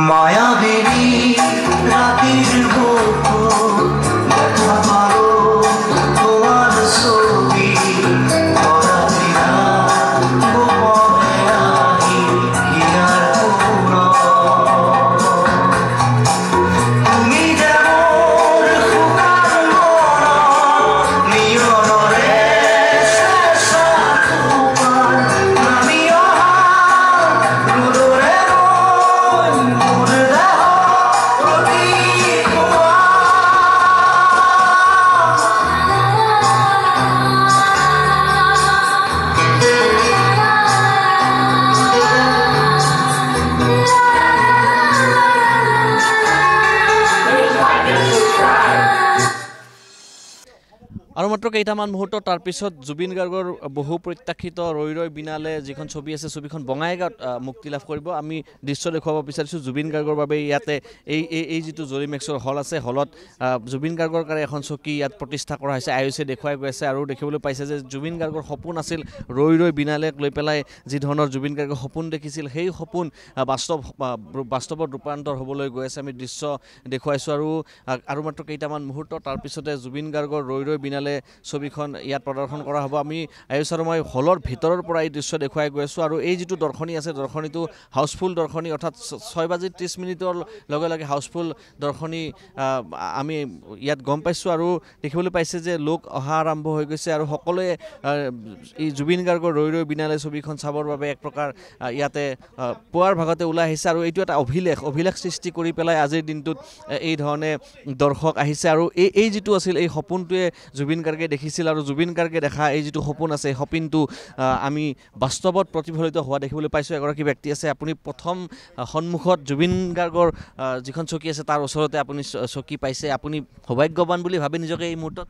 মায়াবেৰি ৰাতেৰ বুকুৰ দেখা পাৰো তোমাৰ ছবি পৰাধীনা গোপনে আহি হিয়াৰ পুৰ তুমি যেমন শুকান মন নিয়নৰে চেঁচা তোমাৰ নামি অহা ৰুদৰে আৰু মাত্ৰ কেইটামান মুহূৰ্ত তাৰ পিছত জুবিন গাৰ্গৰ বহু প্ৰত্যাশিত ৰৈ ৰৈ বিনালে যিখন ছবি আছে ছবিখন বঙাইগাঁৱত মুক্তি লাভ কৰিব। আমি দৃশ্য দেখুৱাব বিচাৰিছোঁ জুবিন গাৰ্গৰ বাবে ইয়াতে এই যিটো জৰিমেক্সৰ হল আছে হলত জুবিন গাৰ্গৰ কাৰণে এখন চকী ইয়াত প্ৰতিষ্ঠা কৰা হৈছে। আয়ুষে দেখুৱাই গৈ আছে আৰু দেখিবলৈ পাইছে যে জুবিন গাৰ্গৰ সপোন আছিল ৰৈ ৰৈ বিনালেক লৈ পেলাই যি ধৰণৰ জুবিন গাৰ্গৰ সপোন দেখিছিল সেই সপোন বাস্তৱত ৰূপান্তৰ হ'বলৈ গৈ আছে। আমি দৃশ্য দেখুৱাইছোঁ আৰু মাত্ৰ কেইটামান মুহূৰ্ত তাৰপিছতে জুবিন গাৰ্গৰ ৰৈ ৰৈ বিনালে ছবিখন ইয়াত প্ৰদৰ্শন কৰা হ'ব। আমি আয়ুষ আৰু মই হলৰ ভিতৰৰ পৰা এই দৃশ্য দেখুৱাই গৈ আছোঁ আৰু এই যিটো দৰ্শনী আছে দৰ্শনীটো হাউচফুল দৰ্শনী অৰ্থাৎ 6:30 লগে লগে হাউচফুল দৰ্শনী আমি ইয়াত গম পাইছোঁ আৰু দেখিবলৈ পাইছে যে লোক অহা আৰম্ভ হৈ গৈছে আৰু সকলোৱে এই জুবিন গাৰ্গৰ ৰৈ ৰৈ বিনালে ছবিখন চাবৰ বাবে এক প্ৰকাৰ ইয়াতে পুৱাৰ ভাগতে ওলাই আহিছে আৰু এইটো এটা অভিলেখ সৃষ্টি কৰি পেলাই আজিৰ দিনটোত এই ধৰণে দৰ্শক আহিছে আৰু এই যিটো আছিল এই সপোনটোৱে জুবিন গাৰ্গে দেখিছিল আৰু জুবিন গাৰ্গে দেখা এই যিটো সপোন আছে সপোনটো আমি বাস্তৱত প্ৰতিফলিত হোৱা দেখিবলৈ পাইছোঁ। এগৰাকী ব্যক্তি আছে আপুনি প্ৰথম সন্মুখত জুবিন গাৰ্গৰ যিখন চকী আছে তাৰ ওচৰতে আপুনি চকী পাইছে, আপুনি সৌভাগ্যৱান বুলি ভাবে নিজকে এই মুহূৰ্তত?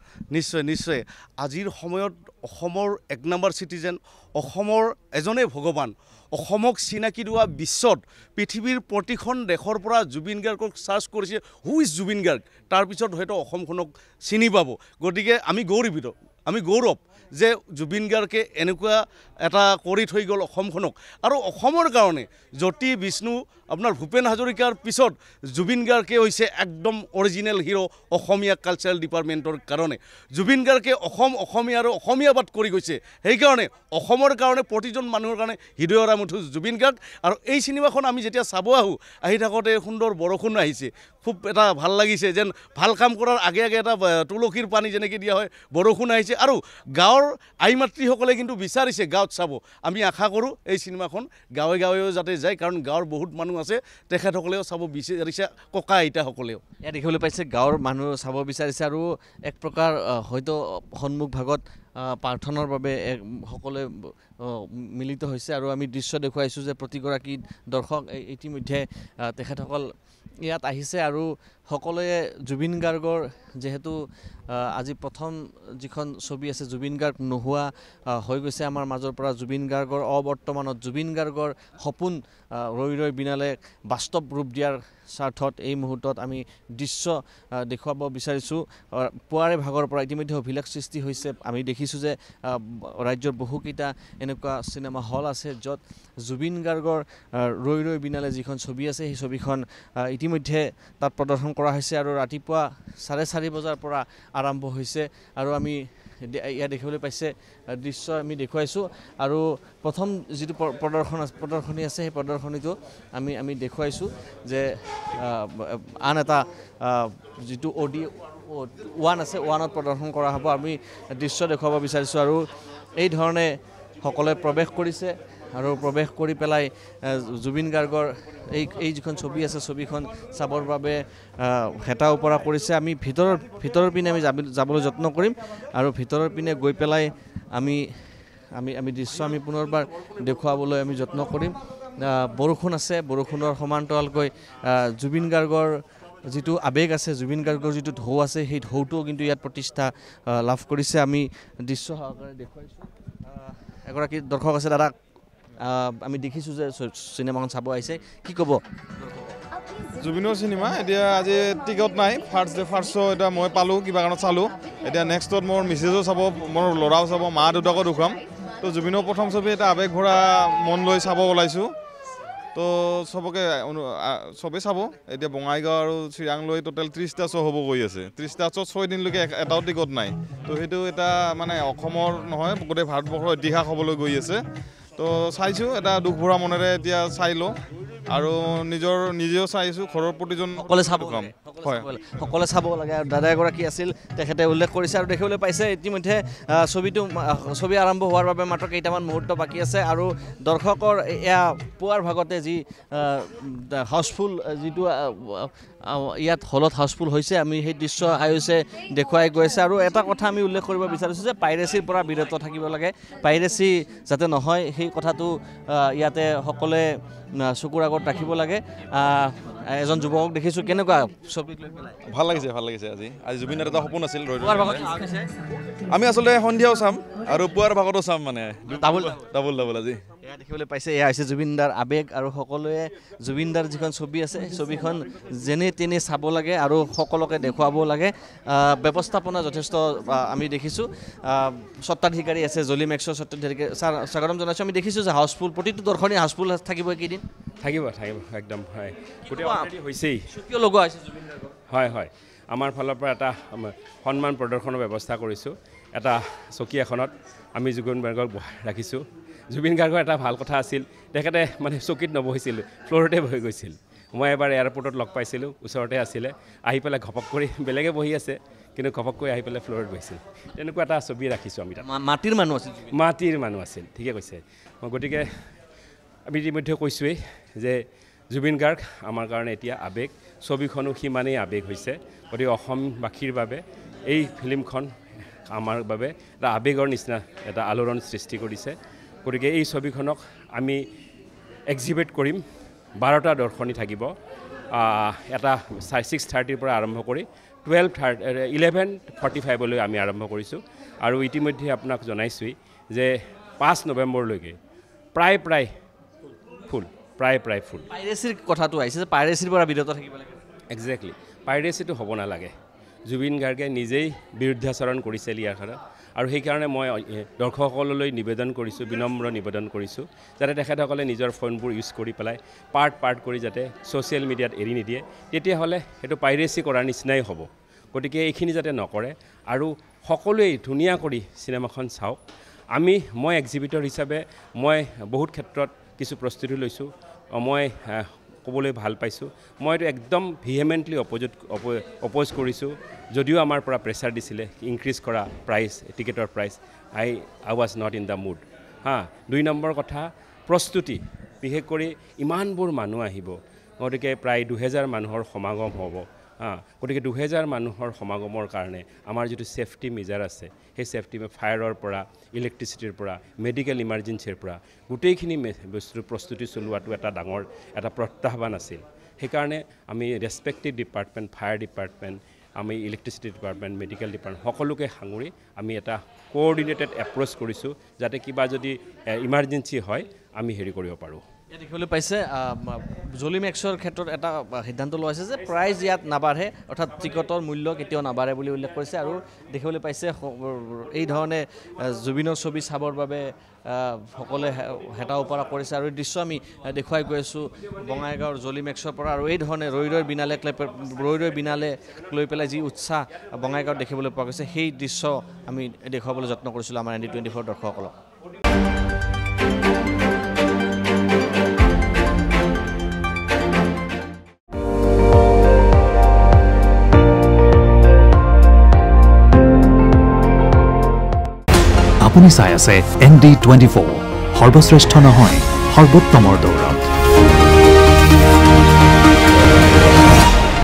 নিশ্চয় আজিৰ সময়ত অসমৰ 1 নম্বৰ চিটিজেন, অসমৰ এজনে ভগৱান, অসমক চিনাকি দিয়া বিশ্বত পৃথিৱীৰ প্ৰতিখন দেশৰ পৰা জুবিন গাৰ্গক চাৰ্চ কৰিছে হু ইজ জুবিন গাৰ্গ, তাৰপিছত হয়তো অসমখনক চিনি পাব। গতিকে আমি গৌৰৱ যে জুবিন গাৰ্গে এনেকুৱা এটা কৰি থৈ গ'ল অসমখনক আৰু অসমৰ কাৰণে জ্যোতি বিষ্ণু আপোনাৰ ভূপেন হাজৰিকাৰ পিছত জুবিন গাৰ্গে হৈছে একদম অৰিজিনেল হিৰো অসমীয়া কালচাৰেল ডিপাৰ্টমেণ্টৰ কাৰণে। জুবিন গাৰ্গে অসমীয়া আৰু অসমীয়াবাদ কৰি গৈছে, সেইকাৰণে অসমৰ কাৰণে প্ৰতিজন মানুহৰ কাৰণে হৃদয়ৰ মুঠু জুবিন গাৰ্গ। আৰু এই চিনেমাখন আমি যেতিয়া চাব আহি থাকোঁতে সুন্দৰ বৰষুণ আহিছে, খুব এটা ভাল লাগিছে যেন ভাল কাম কৰাৰ আগে এটা তুলসীৰ পানী যেনেকৈ দিয়া হয় বৰষুণ আহিছে আৰু গাঁৱৰ আই মাতৃসকলে কিন্তু বিচাৰিছে গাঁৱত চাব। আমি আশা কৰোঁ এই চিনেমাখন গাঁৱে গাঁৱেও যাতে যায়, কাৰণ গাঁৱৰ বহুত মানুহ আছে তেখেতসকলেও চাব বিচাৰিছে, ককা আইতাসকলেও ইয়াত দেখিবলৈ পাইছে গাঁৱৰ মানুহ চাব বিচাৰিছে আৰু এক প্ৰকাৰ হয়তো সন্মুখ ভাগত প্ৰাৰ্থনাৰ বাবে সকলোৱে মিলিত হৈছে আৰু আমি দৃশ্য দেখুৱাইছোঁ যে প্ৰতিগৰাকী দৰ্শক ইতিমধ্যে তেখেতসকল ইয়াত আহিছে আৰু সকলোৱে জুবিন গাৰ্গৰ যেহেতু আজি প্ৰথম যিখন ছবি আছে জুবিন গাৰ্গ নোহোৱা হৈ গৈছে আমাৰ মাজৰ পৰা, জুবিন গাৰ্গৰ অবৰ্তমানত জুবিন গাৰ্গৰ সপোন ৰৈ ৰৈ বিনালে বাস্তৱ ৰূপ দিয়াৰ স্বাৰ্থত এই মুহূৰ্তত আমি দৃশ্য দেখুৱাব বিচাৰিছোঁ। পুৱাৰে ভাগৰ পৰা ইতিমধ্যে অভিলেখ সৃষ্টি হৈছে। আমি দেখিছোঁ যে ৰাজ্যৰ বহুকেইটা এনেকুৱা চিনেমা হল আছে য'ত জুবিন গাৰ্গৰ ৰৈ ৰৈ বিনালে যিখন ছবি আছে সেই ছবিখন ইতিমধ্যে তাত প্ৰদৰ্শন কৰা হৈছে আৰু ৰাতিপুৱা 4:30 বজাৰ পৰা আৰম্ভ হৈছে আৰু আমি ইয়াত দেখিবলৈ পাইছে দৃশ্য আমি দেখুৱাইছোঁ আৰু প্ৰথম যিটো প্ৰদৰ্শনী আছে সেই প্ৰদৰ্শনীটো আমি দেখুৱাইছোঁ যে আন এটা যিটো OD1 আছে 1ত প্ৰদৰ্শন কৰা হ'ব। আমি দৃশ্য দেখুৱাব বিচাৰিছোঁ আৰু এই ধৰণে সকলোৱে প্ৰৱেশ কৰিছে আৰু প্ৰৱেশ কৰি পেলাই জুবিন গাৰ্গৰ এই যিখন ছবি আছে ছবিখন চাবৰ বাবে হেতা ওপৰা কৰিছে। আমি ভিতৰৰ পিনে আমি যাবলৈ যত্ন কৰিম আৰু ভিতৰৰ পিনে গৈ পেলাই আমি দৃশ্য আমি পুনৰবাৰ দেখুৱাবলৈ আমি যত্ন কৰিম। বৰষুণ আছে, বৰষুণৰ সমান্তৰালকৈ জুবিন গাৰ্গৰ যিটো আবেগ আছে, জুবিন গাৰ্গৰ যিটো ঢৌ আছে সেই ঢৌটোও কিন্তু ইয়াত প্ৰতিষ্ঠা লাভ কৰিছে। আমি দৃশ্য সহকাৰে দেখুৱাইছোঁ। এগৰাকী দৰ্শক আছে, দাদা আমি দেখিছোঁ যে চিনেমাখন চাব আহিছে, কি ক'ব? জুবিনৰ চিনেমা এতিয়া আজি টিকট নাই, ফাৰ্ষ্ট শ্ব' এতিয়া মই পালোঁ, কিবা কাৰণত চালোঁ। এতিয়া নেক্সটত মোৰ মিছেজো চাব, মোৰ ল'ৰাও চাব, মা দেউতাকো দেখুৱাম। তো জুবিনৰ প্ৰথম ছবি এটা আৱেগ ভৰা মন লৈ চাব ওলাইছোঁ। তো তো চবকে চবেই চাব এতিয়া বঙাইগাঁও আৰু চিৰাং লৈ টোটেল 30টা শ্ব' হ'ব গৈ আছে 30টা শ্ব' 6 দিনলৈকে এটাও টিকট নাই তো সেইটো এটা মানে অসমৰ নহয় গোটেই ভাৰতবৰ্ষৰ ইতিহাস হ'বলৈ গৈ আছে তো চাইছোঁ এটা দুখ ভৰা মনেৰে এতিয়া চাই লওঁ আৰু নিজেও চাইছোঁ ঘৰৰ প্ৰতিজন সকলোৱে চাব কাম হয় সকলোৱে চাব লাগে আৰু দাদা এগৰাকী আছিল তেখেতে উল্লেখ কৰিছে আৰু দেখিবলৈ পাইছে ইতিমধ্যে ছবি আৰম্ভ হোৱাৰ বাবে মাত্ৰ কেইটামান মুহূৰ্ত বাকী আছে আৰু দৰ্শকৰ এয়া পুৱাৰ ভাগতে যি হাউচফুল যিটো ইয়াত হলত হাউচফুল হৈছে আমি সেই দৃশ্য আয়ুষে দেখুৱাই গৈ আছে আৰু এটা কথা আমি উল্লেখ কৰিব বিচাৰিছোঁ যে পাইৰেচিৰ পৰা বিৰত থাকিব লাগে পাইৰেচি যাতে নহয় সেই কথাটো ইয়াতে সকলোৱে চকুৰ আগত ৰাখিব লাগে এজন যুৱকক দেখিছোঁ কেনেকুৱা ছবিক লৈ পেলাই ভাল লাগিছে আজি জুবিনৰ এটা সপোন আছিল আমি আচলতে সন্ধিয়াও চাম আৰু পুৱাৰ ভাগতো চাম মানে ডাবল আজি এয়া দেখিবলৈ পাইছে এয়া হৈছে জুবিনদাৰ আৱেগ আৰু সকলোৱে জুবিনদাৰ যিখন ছবি আছে ছবিখন যেনে তেনে চাব লাগে আৰু সকলোকে দেখুৱাব লাগে ব্যৱস্থাপনা যথেষ্ট আমি দেখিছোঁ স্বত্বাধিকাৰী আছে জলি মেক্সৰ স্বত্বাধিকাৰী ছাৰ স্বাগতম জনাইছোঁ আমি দেখিছোঁ যে হাউচফুল প্ৰতিটো দৰ্শনী হাউচফুল থাকিব এইকেইদিন থাকিব একদম হয় গোটেই অলৰেডি হৈছেই কিয় লগোৱা হৈছে জুবিনদাৰ হয় আমাৰ ফালৰ পৰা এটা সন্মান প্ৰদৰ্শনৰ ব্যৱস্থা কৰিছোঁ এটা চকী এখনত আমি জুবিন গাৰ্গক ৰাখিছোঁ জুবিন গাৰ্গৰ এটা ভাল কথা আছিল তেখেতে মানে চকীত নবহিছিল ফ্ল'ৰতে বহি গৈছিল মই এবাৰ এয়াৰপৰ্টত লগ পাইছিলোঁ ওচৰতে আছিলে আহি পেলাই ঘপক কৰি বেলেগে বহি আছে কিন্তু ঘপক কৰি আহি পেলাই ফ্ল'ৰত বহিছিল তেনেকুৱা এটা ছবি ৰাখিছোঁ আমি তাত মাটিৰ মানুহ আছিল ঠিকে কৈছে মই গতিকে আমি ইতিমধ্যে কৈছোঁৱেই যে জুবিন গাৰ্গ আমাৰ কাৰণে এতিয়া আৱেগ ছবিখনো সিমানেই আৱেগ হৈছে গতিকে অসমবাসীৰ বাবে এই ফিল্মখন আমাৰ বাবে এটা আৱেগৰ নিচিনা এটা আলোড়ন সৃষ্টি কৰিছে গতিকে এই ছবিখনক আমি এক্সিবিট কৰিম 12টা দৰ্শনী থাকিব এটা 6:30 পৰা আৰম্ভ কৰি 11:45লৈ আমি আৰম্ভ কৰিছোঁ আৰু ইতিমধ্যে আপোনাক জনাইছোঁৱেই যে 5 নৱেম্বৰলৈকে প্ৰায় ফুল পাইৰেচিৰ কথাটো আহিছে যে পাইৰেচিৰ পৰা বিৰত থাকিব লাগে একজেক্টলি পাইৰেচিটো হ'ব নালাগে জুবিন গাৰ্গে নিজেই বিৰুদ্ধাচৰণ কৰিছিল ইয়াৰ কাৰণে আৰু সেইকাৰণে মই দৰ্শকসকললৈ বিনম্ৰ নিবেদন কৰিছোঁ যাতে তেখেতসকলে নিজৰ ফোনবোৰ ইউজ কৰি পেলাই পাৰ্ট কৰি যাতে ছ'চিয়েল মিডিয়াত এৰি নিদিয়ে তেতিয়াহ'লে সেইটো পাইৰেচি কৰাৰ নিচিনাই হ'ব গতিকে এইখিনি যাতে নকৰে আৰু সকলোৱে ধুনীয়া কৰি চিনেমাখন চাওক মই এক্সিবিটৰ হিচাপে মই বহুত ক্ষেত্ৰত কিছু প্ৰস্তুতি লৈছোঁ মই ক'বলৈ ভাল পাইছোঁ মই এইটো একদম ভিহেমেণ্টলি অপ'জ কৰিছোঁ যদিও আমাৰ পৰা প্ৰেছাৰ দিছিলে ইনক্ৰিজ কৰা টিকেটৰ price I was not in the mood 2 number কথা প্ৰস্তুতি বিশেষ কৰি ইমানবোৰ মানুহ আহিব গতিকে প্ৰায় 2000 মানুহৰ সমাগম হ'ব গতিকে 2000 মানুহৰ সমাগমৰ কাৰণে আমাৰ যিটো ছেফটি মেজাৰ আছে সেই ছেফটি ফায়াৰৰ পৰা ইলেক্ট্ৰিচিটিৰ পৰা মেডিকেল ইমাৰ্জেঞ্চিৰ পৰা গোটেইখিনি বস্তুৰ প্ৰস্তুতি চলোৱাটো এটা ডাঙৰ এটা প্ৰত্যাহ্বান আছিল সেইকাৰণে আমি ৰেছপেক্টিভ ডিপাৰ্টমেণ্ট ফায়াৰ ডিপাৰ্টমেণ্ট আমি ইলেক্ট্ৰিচিটি ডিপাৰ্টমেণ্ট মেডিকেল ডিপাৰ্টমেণ্ট সকলোকে সাঙুৰি আমি এটা কোঅৰ্ডিনেটেড এপ্ৰ'চ কৰিছোঁ যাতে কিবা যদি ইমাৰ্জেঞ্চি হয় আমি হেৰি কৰিব পাৰোঁ দেখিবলৈ পাইছে জলি মেক্সৰ ক্ষেত্ৰত এটা সিদ্ধান্ত লোৱা হৈছে যে প্ৰাইজ ইয়াত নাবাঢ়ে অৰ্থাৎ টিকটৰ মূল্য কেতিয়াও নাবাঢ়ে বুলি উল্লেখ কৰিছে আৰু দেখিবলৈ পাইছে এই ধৰণে জুবিনৰ ছবি চাবৰ বাবে সকলোৱে হেতা ওপৰা কৰিছে আৰু এই দৃশ্য আমি দেখুৱাই গৈ আছোঁ বঙাইগাঁৱৰ জলি মেক্সৰ পৰা আৰু এই ধৰণে ৰৈ বিনালে লৈ পেলাই যি উৎসাহ বঙাইগাঁৱত দেখিবলৈ পোৱা গৈছে সেই দৃশ্য আমি দেখুৱাবলৈ যত্ন কৰিছিলোঁ আমাৰ ND24 দৰ্শকসকলক আপুনি চাই আছে ND24 সৰ্বশ্ৰেষ্ঠ নহয় সৰ্বোত্তমৰ দৌৰত